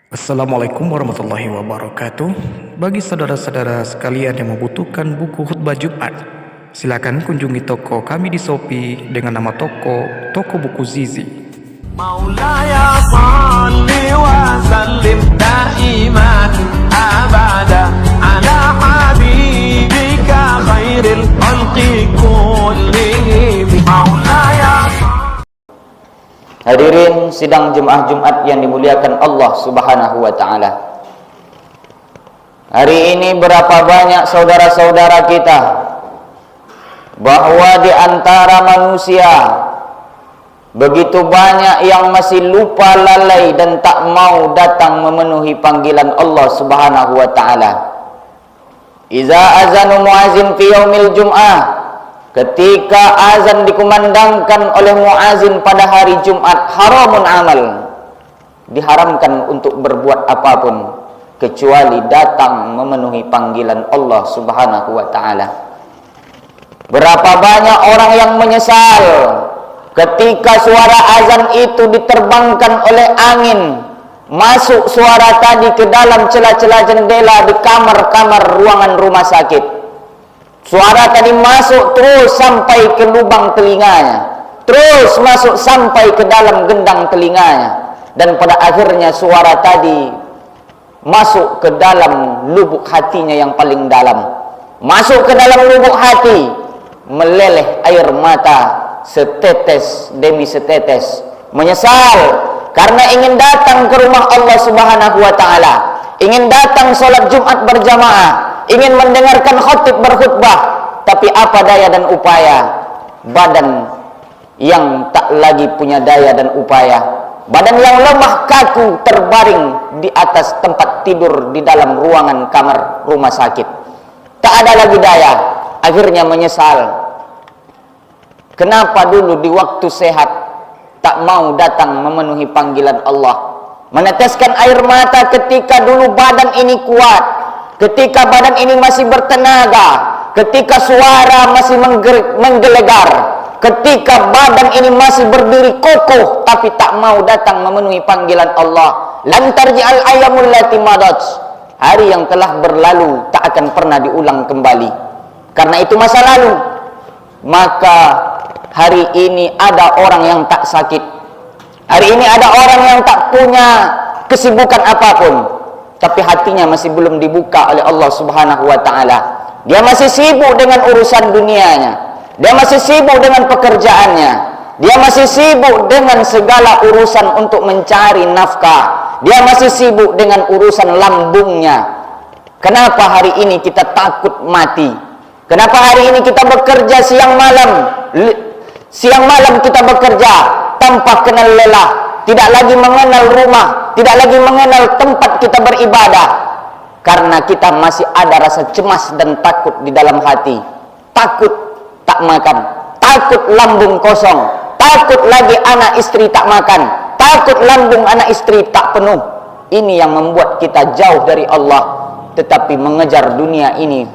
Assalamualaikum warahmatullahi wabarakatuh. Bagi saudara-saudara sekalian yang membutuhkan buku khutbah Jumat, silakan kunjungi toko kami di Shopee dengan nama Toko Buku Zizi. Maulaya salli wa sallim daiman abada ala habibika khairil khalqi kullihim. Maulaya. Hadirin sidang Jemaah Jumat yang dimuliakan Allah Subhanahu wa taala. Hari ini berapa banyak saudara-saudara kita bahwa di antara manusia begitu banyak yang masih lupa, lalai dan tak mau datang memenuhi panggilan Allah Subhanahu wa taala. Iza azanu muazin fi yaumil jum'ah, ketika azan dikumandangkan oleh muazin pada hari Jumat, haramun amal, diharamkan untuk berbuat apapun kecuali datang memenuhi panggilan Allah Subhanahu wa taala. Berapa banyak orang yang menyesal ketika suara azan itu diterbangkan oleh angin, masuk suara tadi ke dalam celah-celah jendela di kamar-kamar ruangan rumah sakit. Suara tadi masuk terus sampai ke lubang telinganya, terus masuk sampai ke dalam gendang telinganya, dan pada akhirnya suara tadi masuk ke dalam lubuk hatinya yang paling dalam. Masuk ke dalam lubuk hati, meleleh air mata setetes demi setetes. Menyesal karena ingin datang ke rumah Allah Subhanahu wa taala, ingin datang sholat Jumat berjamaah, ingin mendengarkan khatib berkhutbah, tapi apa daya dan upaya? Badan yang tak lagi punya daya dan upaya, badan yang lemah kaku terbaring di atas tempat tidur di dalam ruangan kamar rumah sakit, tak ada lagi daya. Akhirnya menyesal, kenapa dulu di waktu sehat tak mau datang memenuhi panggilan Allah, meneteskan air mata ketika dulu badan ini kuat, ketika badan ini masih bertenaga, ketika suara masih menggelegar, ketika badan ini masih berdiri kokoh, tapi tak mau datang memenuhi panggilan Allah. Lan tarji'al ayyamul lati madat, hari yang telah berlalu tak akan pernah diulang kembali, karena itu masa lalu. Maka hari ini ada orang yang tak sakit, hari ini ada orang yang tak punya kesibukan apapun, tapi hatinya masih belum dibuka oleh Allah Subhanahu wa taala. Dia masih sibuk dengan urusan dunianya, dia masih sibuk dengan pekerjaannya, dia masih sibuk dengan segala urusan untuk mencari nafkah, dia masih sibuk dengan urusan lambungnya. Kenapa hari ini kita takut mati? Kenapa hari ini kita bekerja siang malam? Siang malam kita bekerja tanpa kenal lelah, tidak lagi mengenal rumah, tidak lagi mengenal tempat kita beribadah, karena kita masih ada rasa cemas dan takut di dalam hati. Takut tak makan, takut lambung kosong, takut lagi anak istri tak makan, takut lambung anak istri tak penuh. Ini yang membuat kita jauh dari Allah, tetapi mengejar dunia ini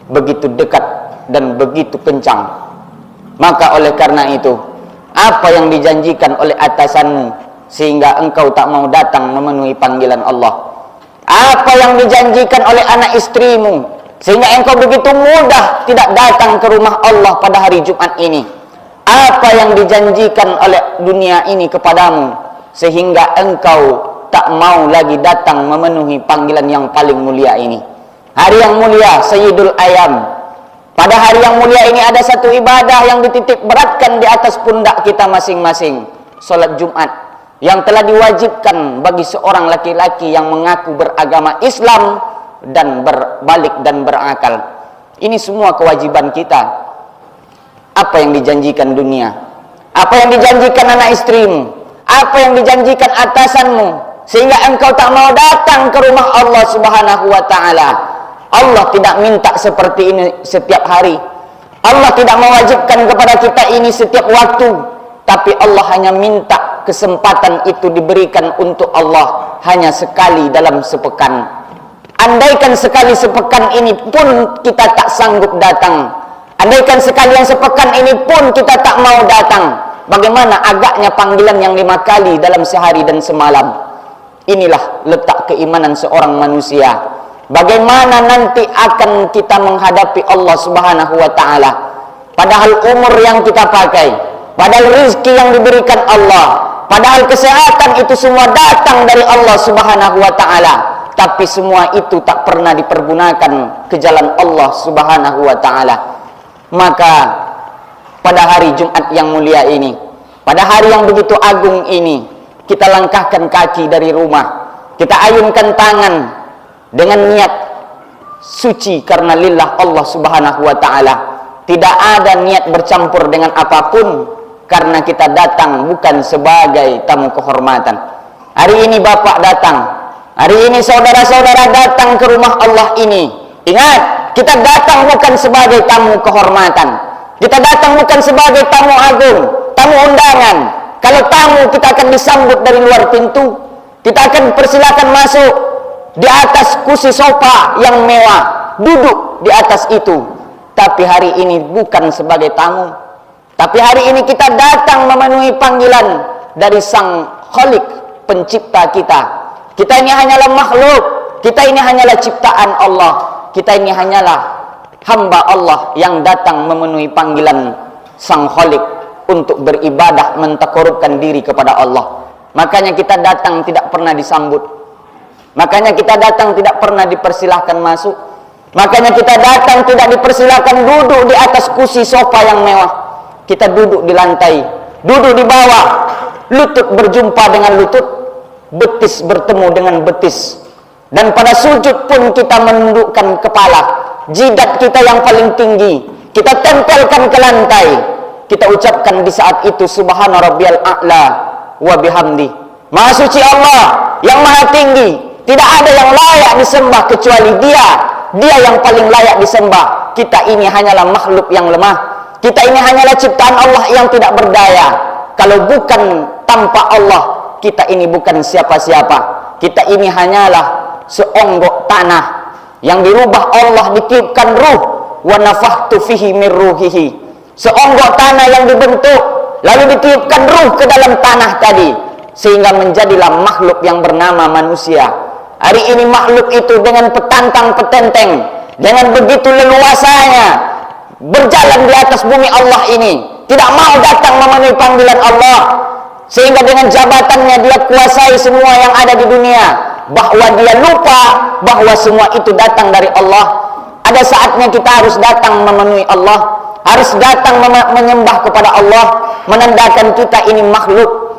begitu dekat dan begitu kencang. Maka oleh karena itu, apa yang dijanjikan oleh atasanmu sehingga engkau tak mau datang memenuhi panggilan Allah? Apa yang dijanjikan oleh anak istrimu sehingga engkau begitu mudah tidak datang ke rumah Allah pada hari Jumat ini? Apa yang dijanjikan oleh dunia ini kepadamu sehingga engkau tak mau lagi datang memenuhi panggilan yang paling mulia ini? Hari yang mulia, Sayyidul Ayam. Pada hari yang mulia ini ada satu ibadah yang dititip beratkan di atas pundak kita masing-masing, sholat Jumat, yang telah diwajibkan bagi seorang laki-laki yang mengaku beragama Islam dan berbalik dan berakal. Ini semua kewajiban kita. Apa yang dijanjikan dunia? Apa yang dijanjikan anak istrimu? Apa yang dijanjikan atasanmu sehingga engkau tak mau datang ke rumah Allah Subhanahu wa taala? Allah tidak minta seperti ini setiap hari. Allah tidak mewajibkan kepada kita ini setiap waktu, tapi Allah hanya minta kesempatan itu diberikan untuk Allah hanya sekali dalam sepekan. Andaikan sekali sepekan ini pun kita tak sanggup datang, andaikan sekalian sepekan ini pun kita tak mau datang, bagaimana agaknya panggilan yang 5 kali dalam sehari dan semalam? Inilah letak keimanan seorang manusia. Bagaimana nanti akan kita menghadapi Allah Subhanahu wa ta'ala, padahal umur yang kita pakai, padahal rezeki yang diberikan Allah, padahal kesehatan itu semua datang dari Allah Subhanahu wa ta'ala, tapi semua itu tak pernah dipergunakan ke jalan Allah Subhanahu wa ta'ala. Maka pada hari Jumat yang mulia ini, pada hari yang begitu agung ini, kita langkahkan kaki dari rumah, kita ayunkan tangan dengan niat suci karena lillah Allah Subhanahu wa ta'ala. Tidak ada niat bercampur dengan apapun, karena kita datang bukan sebagai tamu kehormatan. Hari ini Bapak datang, hari ini saudara-saudara datang ke rumah Allah ini. Ingat, kita datang bukan sebagai tamu kehormatan, kita datang bukan sebagai tamu agung, tamu undangan. Kalau tamu, kita akan disambut dari luar pintu, kita akan persilakan masuk di atas kursi sofa yang mewah, duduk di atas itu. Tapi hari ini bukan sebagai tamu, tapi hari ini kita datang memenuhi panggilan dari Sang Khalik, pencipta kita. Kita ini hanyalah makhluk, kita ini hanyalah ciptaan Allah, kita ini hanyalah hamba Allah yang datang memenuhi panggilan Sang Khalik untuk beribadah, mentakarubkan diri kepada Allah. Makanya kita datang tidak pernah disambut, makanya kita datang tidak pernah dipersilahkan masuk, makanya kita datang tidak dipersilahkan duduk di atas kursi sofa yang mewah. Kita duduk di lantai, duduk di bawah, lutut berjumpa dengan lutut, betis bertemu dengan betis. Dan pada sujud pun kita menundukkan kepala, jidat kita yang paling tinggi kita tempelkan ke lantai. Kita ucapkan di saat itu, Subhana rabbiyal a'la wa bihamdi. Maha suci Allah yang maha tinggi, tidak ada yang layak disembah kecuali Dia. Dia yang paling layak disembah. Kita ini hanyalah makhluk yang lemah, kita ini hanyalah ciptaan Allah yang tidak berdaya. Kalau bukan tanpa Allah, kita ini bukan siapa-siapa. Kita ini hanyalah seonggok tanah yang dirubah Allah, ditiupkan ruh, wa nafakhtu fihi min ruhihi. Seonggok tanah yang dibentuk lalu ditiupkan ruh ke dalam tanah tadi, sehingga menjadilah makhluk yang bernama manusia. Hari ini makhluk itu dengan petantang petenteng, dengan begitu leluasanya berjalan di atas bumi Allah ini, tidak mau datang memenuhi panggilan Allah, sehingga dengan jabatannya dia kuasai semua yang ada di dunia, bahwa dia lupa bahwa semua itu datang dari Allah. Ada saatnya kita harus datang memenuhi Allah, harus datang menyembah kepada Allah, menandakan kita ini makhluk.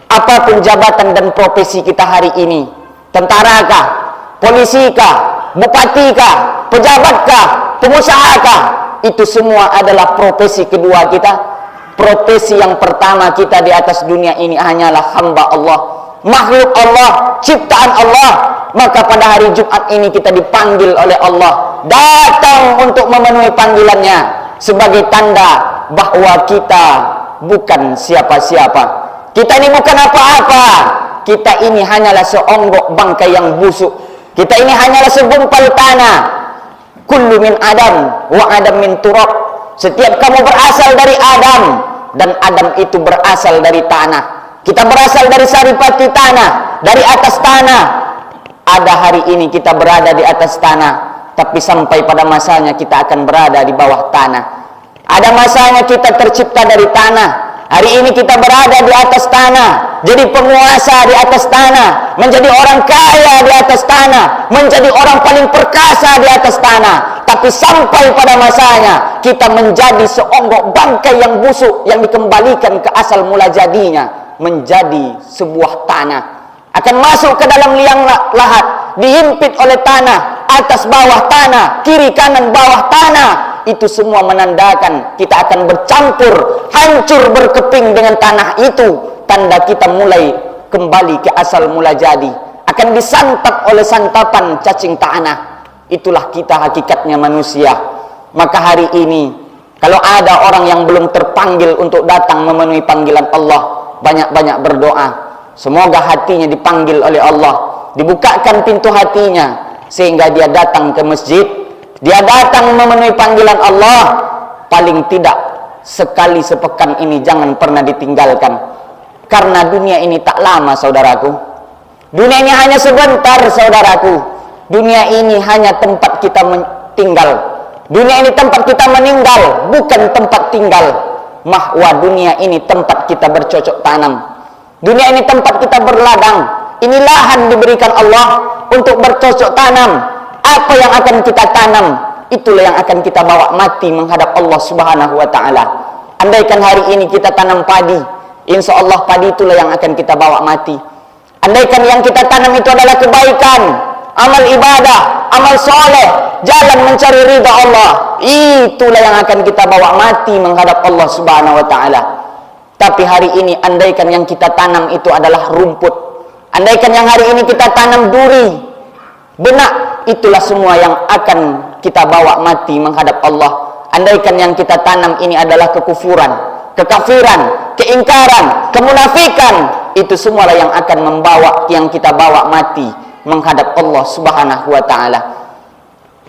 Apapun jabatan dan profesi kita hari ini, tenterakah, polisikah, bupatikah, pejabatkah, pengusahakah, itu semua adalah profesi kedua kita. Profesi yang pertama kita di atas dunia ini hanyalah hamba Allah, makhluk Allah, ciptaan Allah. Maka pada hari Jumat ini kita dipanggil oleh Allah, datang untuk memenuhi panggilannya, sebagai tanda bahwa kita bukan siapa-siapa. Kita ini bukan apa-apa. Kita ini hanyalah seonggok bangkai yang busuk. Kita ini hanyalah segumpal tanah. Kullu min Adam wa Adam min turab. Setiap kamu berasal dari Adam, dan Adam itu berasal dari tanah. Kita berasal dari saripati tanah, dari atas tanah. Ada hari ini kita berada di atas tanah, tapi sampai pada masanya kita akan berada di bawah tanah. Ada masanya kita tercipta dari tanah. Hari ini kita berada di atas tanah, jadi penguasa di atas tanah, menjadi orang kaya di atas tanah, menjadi orang paling perkasa di atas tanah. Tapi sampai pada masanya kita menjadi seonggok bangkai yang busuk, yang dikembalikan ke asal mula jadinya, menjadi sebuah tanah, akan masuk ke dalam liang lahat, dihimpit oleh tanah, atas bawah tanah, kiri kanan bawah tanah. Itu semua menandakan kita akan bercampur, hancur berkeping dengan tanah itu. Tanda kita mulai kembali ke asal mula jadi, akan disantap oleh santapan cacing tanah. Itulah kita hakikatnya manusia. Maka hari ini, kalau ada orang yang belum terpanggil untuk datang memenuhi panggilan Allah, banyak-banyak berdoa. Semoga hatinya dipanggil oleh Allah, dibukakan pintu hatinya, sehingga dia datang ke masjid, dia datang memenuhi panggilan Allah. Paling tidak sekali sepekan ini jangan pernah ditinggalkan, karena dunia ini tak lama saudaraku. Dunia ini hanya sebentar, saudaraku. Dunia ini hanya tempat kita tinggal. Dunia ini tempat kita meninggal, bukan tempat tinggal. Mahwa dunia ini tempat kita bercocok tanam. Dunia ini tempat kita berladang. Ini lahan diberikan Allah untuk bercocok tanam. Apa yang akan kita tanam, itulah yang akan kita bawa mati menghadap Allah Subhanahu wa ta'ala. Andaikan hari ini kita tanam padi, insya Allah padi itulah yang akan kita bawa mati. Andaikan yang kita tanam itu adalah kebaikan, amal ibadah, amal soleh, jalan mencari ridha Allah, itulah yang akan kita bawa mati menghadap Allah Subhanahu wa ta'ala. Tapi hari ini andaikan yang kita tanam itu adalah rumput, andaikan yang hari ini kita tanam duri, benak, itulah semua yang akan kita bawa mati menghadap Allah. Andaikan yang kita tanam ini adalah kekufuran, kekafiran, keingkaran, kemunafikan, itu semualah yang akan membawa, yang kita bawa mati menghadap Allah Subhanahu wa ta'ala.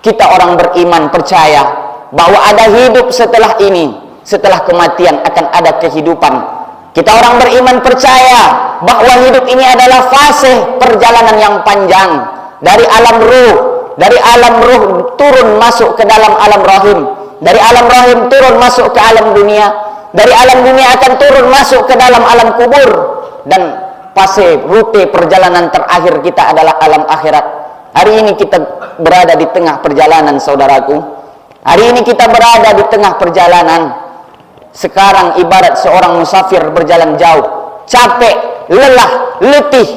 Kita orang beriman percaya bahwa ada hidup setelah ini, setelah kematian akan ada kehidupan. Kita orang beriman percaya bahwa hidup ini adalah fase perjalanan yang panjang, dari alam ruh, dari alam ruh turun masuk ke dalam alam rahim, dari alam rahim turun masuk ke alam dunia, dari alam dunia akan turun masuk ke dalam alam kubur, dan fase rute perjalanan terakhir kita adalah alam akhirat. Hari ini kita berada di tengah perjalanan, saudaraku. Hari ini kita berada di tengah perjalanan. Sekarang ibarat seorang musafir berjalan jauh, capek, lelah, letih,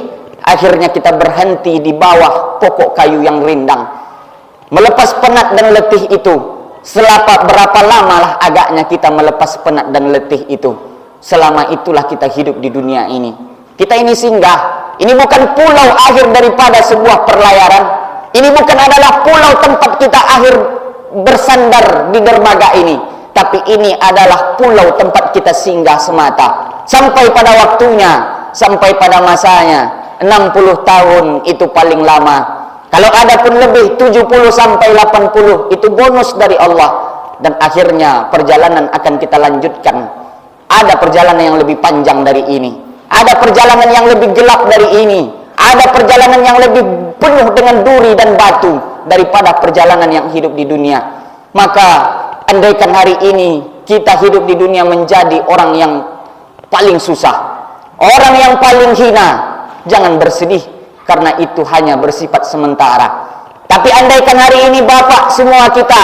akhirnya kita berhenti di bawah pokok kayu yang rindang. Melepas penat dan letih itu, selama berapa lamalah agaknya kita melepas penat dan letih itu? Selama itulah kita hidup di dunia ini. Kita ini singgah. Ini bukan pulau akhir daripada sebuah perlayaran. Ini bukan adalah pulau tempat kita akhir bersandar di dermaga ini. Tapi ini adalah pulau tempat kita singgah semata. Sampai pada waktunya, sampai pada masanya. 60 tahun itu paling lama. Kalau ada pun lebih 70 sampai 80 itu bonus dari Allah. Dan akhirnya perjalanan akan kita lanjutkan. Ada perjalanan yang lebih panjang dari ini. Ada perjalanan yang lebih gelap dari ini. Ada perjalanan yang lebih penuh dengan duri dan batu daripada perjalanan yang hidup di dunia. Maka andaikan hari ini kita hidup di dunia menjadi orang yang paling susah, orang yang paling hina, jangan bersedih, karena itu hanya bersifat sementara. Tapi andaikan hari ini Bapak semua kita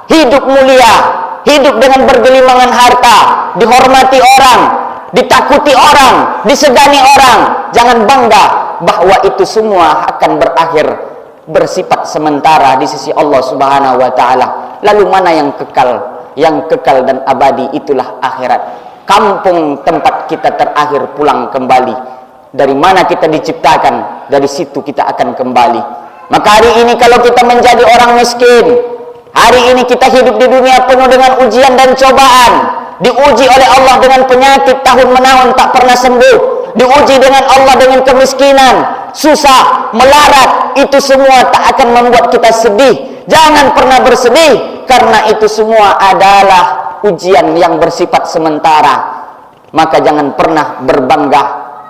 hidup mulia, hidup dengan bergelimangan harta, dihormati orang, ditakuti orang, disegani orang, jangan bangga bahwa itu semua akan berakhir, bersifat sementara di sisi Allah Subhanahu wa ta'ala. Lalu mana yang kekal? Yang kekal dan abadi itulah akhirat. Kampung tempat kita terakhir pulang kembali. Dari mana kita diciptakan, dari situ kita akan kembali. Maka hari ini kalau kita menjadi orang miskin, hari ini kita hidup di dunia penuh dengan ujian dan cobaan, diuji oleh Allah dengan penyakit tahun menahun tak pernah sembuh, diuji dengan Allah dengan kemiskinan, susah, melarat, itu semua tak akan membuat kita sedih. Jangan pernah bersedih, karena itu semua adalah ujian yang bersifat sementara. Maka jangan pernah berbangga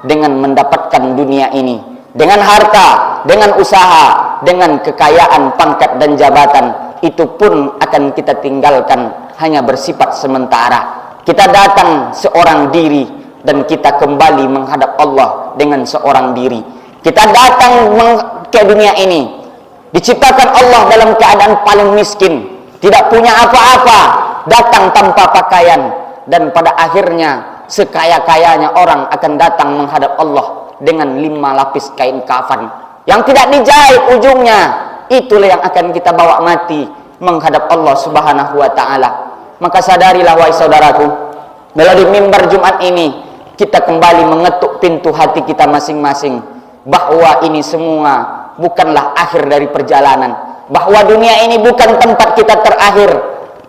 dengan mendapatkan dunia ini, dengan harta, dengan usaha, dengan kekayaan, pangkat dan jabatan. Itu pun akan kita tinggalkan, hanya bersifat sementara. Kita datang seorang diri dan kita kembali menghadap Allah dengan seorang diri. Kita datang ke dunia ini, diciptakan Allah dalam keadaan paling miskin, tidak punya apa-apa, datang tanpa pakaian, dan pada akhirnya sekaya-kayanya orang akan datang menghadap Allah dengan 5 lapis kain kafan yang tidak dijahit ujungnya. Itulah yang akan kita bawa mati menghadap Allah Subhanahu wa ta'ala. Maka sadarilah wahai saudaraku, melalui mimbar Jumat ini kita kembali mengetuk pintu hati kita masing-masing, bahwa ini semua bukanlah akhir dari perjalanan, bahwa dunia ini bukan tempat kita terakhir,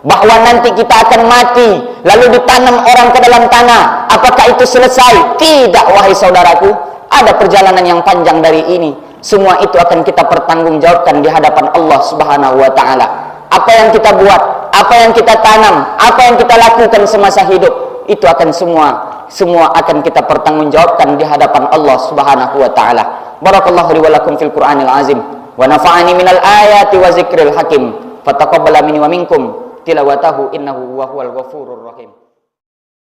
bahwa nanti kita akan mati lalu ditanam orang ke dalam tanah. Apakah itu selesai? Tidak wahai saudaraku, ada perjalanan yang panjang dari ini. Semua itu akan kita pertanggungjawabkan di hadapan Allah Subhanahu wa ta'ala. Apa yang kita buat, apa yang kita tanam, apa yang kita lakukan semasa hidup, itu akan semua semua akan kita pertanggungjawabkan di hadapan Allah Subhanahu wa taala. Barakallahu li wa lakum fil Qur'anil azim wa nafa'ani minal ayati wa zikril hakim. Fataqabbala minni wa minkum tilawatahu innahu huwal ghafurur rahim.